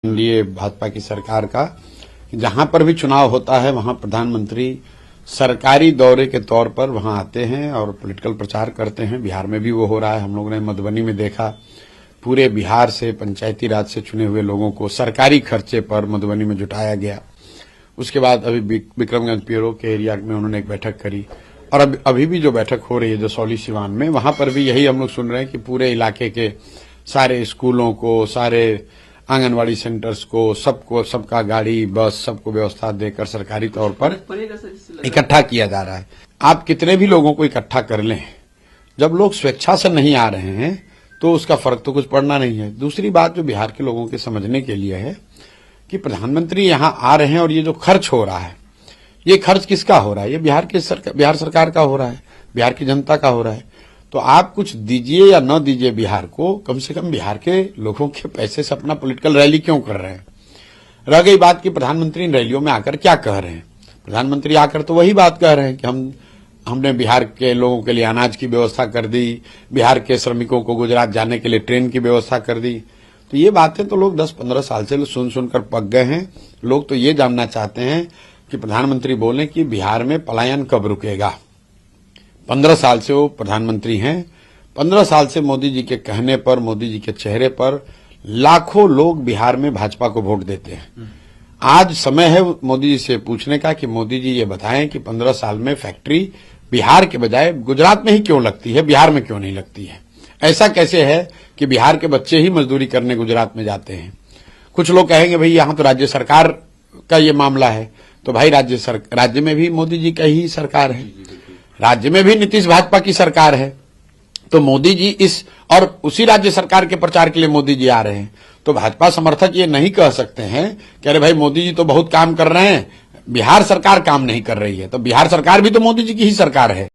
NDA Bhajpa की सरकार का जहां पर भी चुनाव होता है वहां प्रधानमंत्री सरकारी दौरे के तौर पर वहां आते हैं और पॉलिटिकल प्रचार करते हैं। बिहार में भी वो हो रहा है। हम लोगों ने मधुबनी में देखा, पूरे बिहार से पंचायती राज से चुने हुए लोगों को सरकारी खर्चे पर मधुबनी में जुटाया गया। उसके बाद अभी विक्रमगंज पीरो के एरिया में उन्होंने एक बैठक करी और अभी भी जो बैठक हो रही है जसौली सिवान में, वहां पर भी यही हम लोग सुन रहे हैं कि पूरे इलाके के सारे स्कूलों को, सारे आंगनवाड़ी सेंटर्स को, सबका गाड़ी बस सबको व्यवस्था देकर सरकारी तौर पर इकट्ठा किया जा रहा है। आप कितने भी लोगों को इकट्ठा कर लें, जब लोग स्वेच्छा से नहीं आ रहे हैं तो उसका फर्क तो कुछ पड़ना नहीं है। दूसरी बात जो बिहार के लोगों के समझने के लिए है कि प्रधानमंत्री यहां आ रहे हैं और ये जो खर्च हो रहा है, ये खर्च किसका हो रहा है? ये बिहार सरकार का हो रहा है, बिहार की जनता का हो रहा है। तो आप कुछ दीजिए या न दीजिए बिहार को, कम से कम बिहार के लोगों के पैसे से अपना पॉलिटिकल रैली क्यों कर रहे हैं? रह गई बात कि प्रधानमंत्री इन रैलियों में आकर क्या कह रहे हैं। प्रधानमंत्री आकर तो वही बात कह रहे हैं कि हमने बिहार के लोगों के लिए अनाज की व्यवस्था कर दी, बिहार के श्रमिकों को गुजरात जाने के लिए ट्रेन की व्यवस्था कर दी। तो ये बातें तो लोग 10-15 साल से सुनकर पक गए हैं। लोग तो ये जानना चाहते हैं कि प्रधानमंत्री बोले कि बिहार में पलायन कब रुकेगा। 15 साल से वो प्रधानमंत्री हैं। 15 साल से मोदी जी के कहने पर, मोदी जी के चेहरे पर लाखों लोग बिहार में भाजपा को वोट देते हैं। आज समय है मोदी जी से पूछने का कि मोदी जी ये बताएं कि 15 साल में फैक्ट्री बिहार के बजाय गुजरात में ही क्यों लगती है, बिहार में क्यों नहीं लगती है? ऐसा कैसे है कि बिहार के बच्चे ही मजदूरी करने गुजरात में जाते हैं? कुछ लोग कहेंगे भाई यहां तो राज्य सरकार का ये मामला है। तो भाई राज्य में भी मोदी जी का ही सरकार है, राज्य में भी नीतीश भाजपा की सरकार है। तो मोदी जी और उसी राज्य सरकार के प्रचार के लिए मोदी जी आ रहे हैं। तो भाजपा समर्थक ये नहीं कह सकते हैं कि अरे भाई मोदी जी तो बहुत काम कर रहे हैं, बिहार सरकार काम नहीं कर रही है। तो बिहार सरकार भी तो मोदी जी की ही सरकार है।